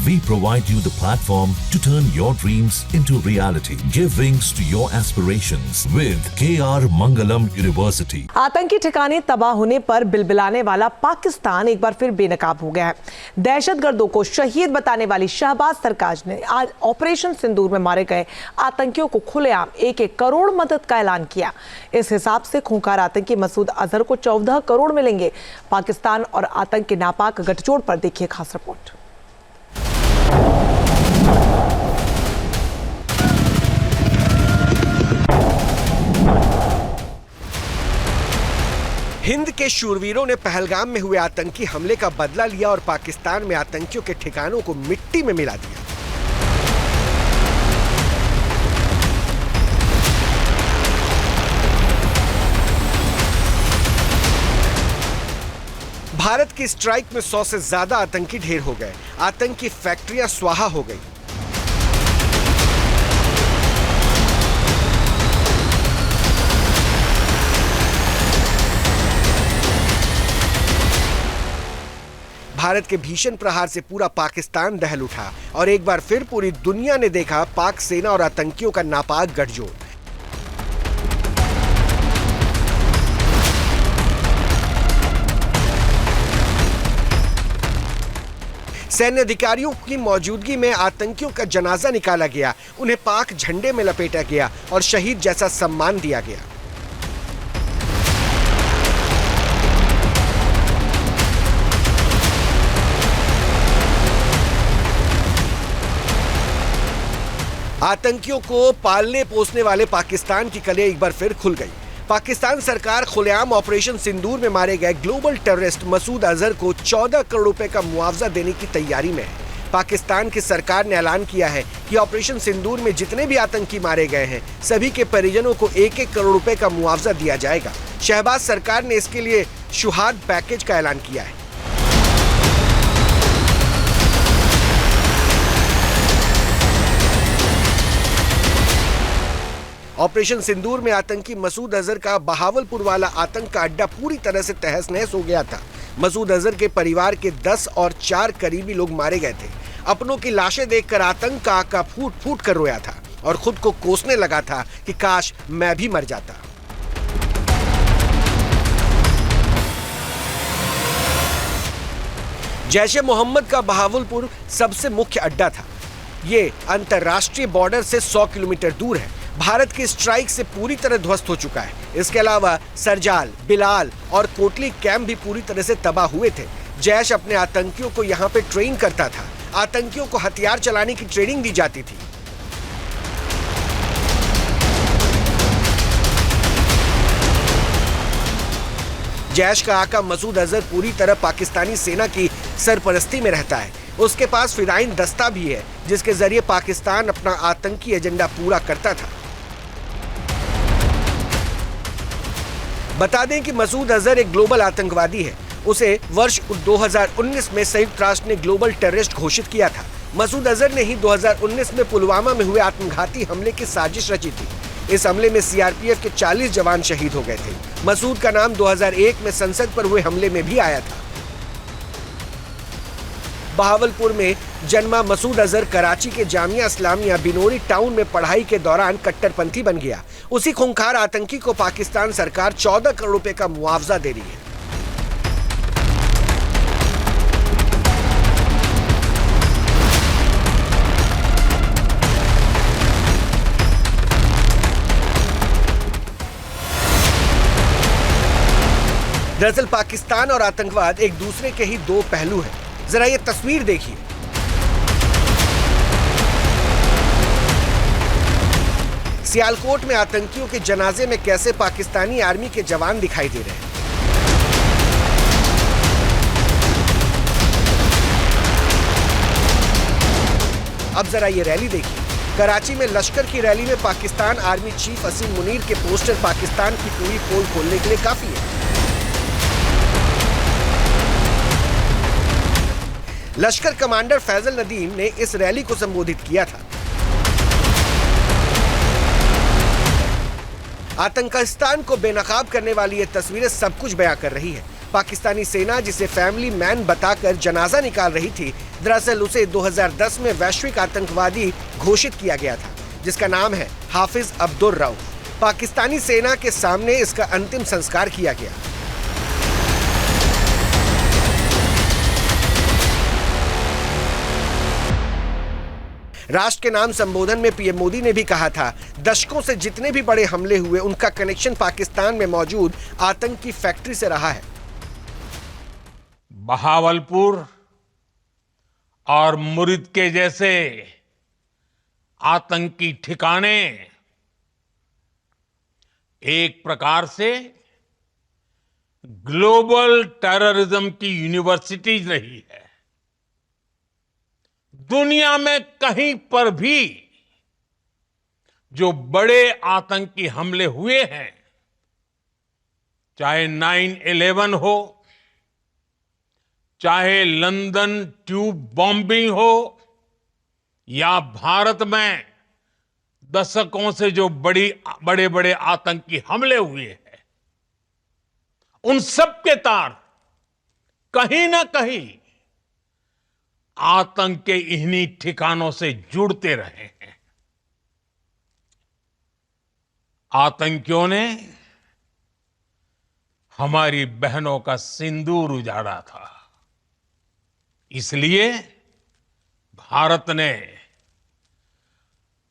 We provide you the platform to turn your dreams into reality. Give wings to your aspirations with KR Mangalam University. आतंकी ठिकाने तबाह होने पर बिलबिलाने वाला पाकिस्तान एक बार फिर बेनकाब हो गया है। दहशतगर्दों को शहीद बताने वाली शहबाज सरकार ने आज ऑपरेशन सिंदूर में मारे गए आतंकियों को खुलेआम 1-1 करोड़ मदद का ऐलान किया। इस हिसाब से खूंखार आतंकी मसूद अजहर को 14 करोड़ मिलेंगे। पाकिस्तान और आतंक के नापाक गठजोड़ पर देखिए खास रिपोर्ट। हिंद के शूरवीरों ने पहलगाम में हुए आतंकी हमले का बदला लिया और पाकिस्तान में आतंकियों के ठिकानों को मिट्टी में मिला दिया। भारत की स्ट्राइक में 100 से ज्यादा आतंकी ढेर हो गए। आतंकी फैक्ट्रियां स्वाहा हो गई। भारत के भीषण प्रहार से पूरा पाकिस्तान दहल उठा और एक बार फिर पूरी दुनिया ने देखा पाक सेना और आतंकियों का नापाक गठजोड़। सैन्य अधिकारियों की मौजूदगी में आतंकियों का जनाजा निकाला गया, उन्हें पाक झंडे में लपेटा गया और शहीद जैसा सम्मान दिया गया। आतंकियों को पालने पोसने वाले पाकिस्तान की कलें एक बार फिर खुल गई। पाकिस्तान सरकार खुलेआम ऑपरेशन सिंदूर में मारे गए ग्लोबल टेररिस्ट मसूद अजहर को 14 करोड़ रुपए का मुआवजा देने की तैयारी में है। पाकिस्तान की सरकार ने ऐलान किया है कि ऑपरेशन सिंदूर में जितने भी आतंकी मारे गए हैं सभी के परिजनों को 1-1 करोड़ रुपए का मुआवजा दिया जाएगा। शहबाज सरकार ने इसके लिए शुहाद पैकेज का ऐलान किया है। ऑपरेशन सिंदूर में आतंकी मसूद अजहर का बहावलपुर वाला आतंक का अड्डा पूरी तरह से तहस नहस हो गया था। मसूद अजहर के परिवार के 10 और 4 करीबी लोग मारे गए थे। अपनों की लाशें देखकर आतंक का आका फूट फूट कर रोया था और खुद को कोसने लगा था कि काश मैं भी मर जाता। जैश-ए मोहम्मद का बहावलपुर सबसे मुख्य अड्डा था। ये अंतर्राष्ट्रीय बॉर्डर से 100 किलोमीटर दूर है। भारत की स्ट्राइक से पूरी तरह ध्वस्त हो चुका है। इसके अलावा सरजाल, बिलाल और कोटली कैंप भी पूरी तरह से तबाह हुए थे। जैश अपने आतंकियों को यहाँ पे ट्रेन करता था। आतंकियों को हथियार चलाने की ट्रेनिंग दी जाती थी। जैश का आका मसूद अजहर पूरी तरह पाकिस्तानी सेना की सरपरस्ती में रहता है। उसके पास फिदाइन दस्ता भी है जिसके जरिए पाकिस्तान अपना आतंकी एजेंडा पूरा करता था। बता दें कि मसूद अजहर एक ग्लोबल आतंकवादी है। उसे वर्ष 2019 में संयुक्त राष्ट्र ने ग्लोबल टेररिस्ट घोषित किया था। मसूद अजहर ने ही 2019 में पुलवामा में हुए आत्मघाती हमले की साजिश रची थी। इस हमले में सीआरपीएफ के 40 जवान शहीद हो गए थे। मसूद का नाम 2001 में संसद पर हुए हमले में भी आया था। बहावलपुर में जन्मा मसूद अजहर कराची के जामिया इस्लामिया बिनोरी टाउन में पढ़ाई के दौरान कट्टरपंथी बन गया। उसी खूंखार आतंकी को पाकिस्तान सरकार 14 करोड़ रुपए का मुआवजा दे रही है। दरअसल पाकिस्तान और आतंकवाद एक दूसरे के ही दो पहलू हैं। जरा ये तस्वीर देखिए। सियालकोट में आतंकियों के जनाजे में कैसे पाकिस्तानी आर्मी के जवान दिखाई दे रहे हैं। अब जरा ये रैली देखिए। कराची में लश्कर की रैली में पाकिस्तान आर्मी चीफ असीम मुनीर के पोस्टर पाकिस्तान की पूरी पोल खोलने के लिए काफी है। लश्कर कमांडर फैजल नदीम ने इस रैली को संबोधित किया था। आतंकिस्तान को बेनकाब करने वाली ये तस्वीरें सब कुछ बयां कर रही है। पाकिस्तानी सेना जिसे फैमिली मैन बताकर जनाजा निकाल रही थी, दरअसल उसे 2010 में वैश्विक आतंकवादी घोषित किया गया था, जिसका नाम है हाफिज अब्दुर रऊफ। पाकिस्तानी सेना के सामने इसका अंतिम संस्कार किया गया। राष्ट्र के नाम संबोधन में पीएम मोदी ने भी कहा था, दशकों से जितने भी बड़े हमले हुए उनका कनेक्शन पाकिस्तान में मौजूद आतंक की फैक्ट्री से रहा है। बहावलपुर और मुरिद के जैसे आतंकी ठिकाने एक प्रकार से ग्लोबल टेररिज्म की यूनिवर्सिटीज रही है। दुनिया में कहीं पर भी जो बड़े आतंकी हमले हुए हैं, चाहे 9/11 हो, चाहे लंदन ट्यूब बॉम्बिंग हो, या भारत में दशकों से जो बड़े बड़े आतंकी हमले हुए हैं, उन सब के तार कहीं ना कहीं आतंक के इन्हीं ठिकानों से जुड़ते रहे हैं। आतंकियों ने हमारी बहनों का सिंदूर उजाड़ा था, इसलिए भारत ने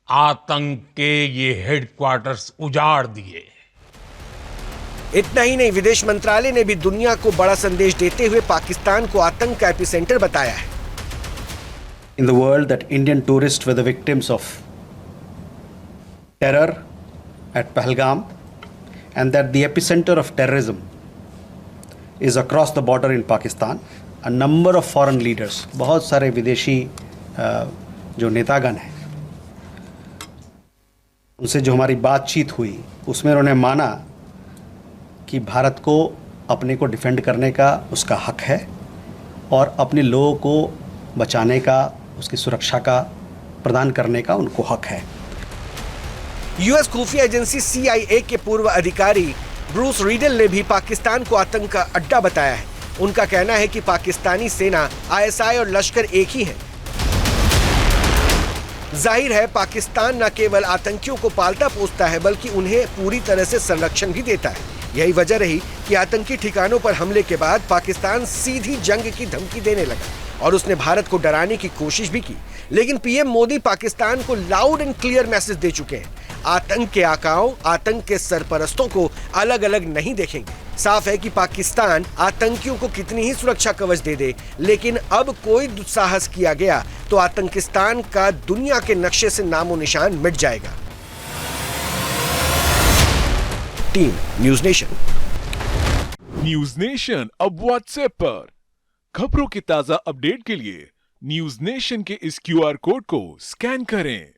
आतंक के ये हेडक्वार्टर्स उजाड़ दिए। इतना ही नहीं, विदेश मंत्रालय ने भी दुनिया को बड़ा संदेश देते हुए पाकिस्तान को आतंक का एपिसेंटर बताया है। In the world, that Indian tourists were the victims of terror at Pahalgam, and that the epicenter of terrorism is across the border in Pakistan. A number of foreign leaders, बहुत सारे विदेशी जो नेतागण हैं, उनसे जो हमारी बातचीत हुई उसमें उन्होंने माना कि भारत को अपने को डिफेंड करने का उसका हक है और अपने लोगों को बचाने का, उसकी सुरक्षा का प्रदान करने का उनको हक है। यूएस खुफिया एजेंसी CIA के पूर्व अधिकारी ब्रूस रीडल ने भी पाकिस्तान को आतंक का अड्डा बताया है। उनका कहना है कि पाकिस्तानी सेना, ISI और लश्कर एक ही है। जाहिर है, पाकिस्तान न केवल आतंकियों को पालता पोसता है, बल्कि उन्हें पूरी तरह से संरक्षण भी देता है। यही वजह रही कि आतंकी ठिकानों पर हमले के बाद पाकिस्तान सीधी जंग की धमकी देने लगा और उसने भारत को डराने की कोशिश भी की। लेकिन पीएम मोदी पाकिस्तान को लाउड एंड क्लियर मैसेज दे चुके हैं, आतंक के आकाओं, आतंक के सरपरस्तों को अलग अलग नहीं देखेंगे। साफ है कि पाकिस्तान आतंकियों को कितनी ही सुरक्षा कवच दे दे, लेकिन अब कोई दुस्साहस किया गया तो आतंकिस्तान का दुनिया के नक्शे से नामो निशान मिट जाएगा। Team news nation. News nation अब व्हाट्सएप पर खबरों की ताजा अपडेट के लिए न्यूज़ नेशन के इस QR कोड को स्कैन करें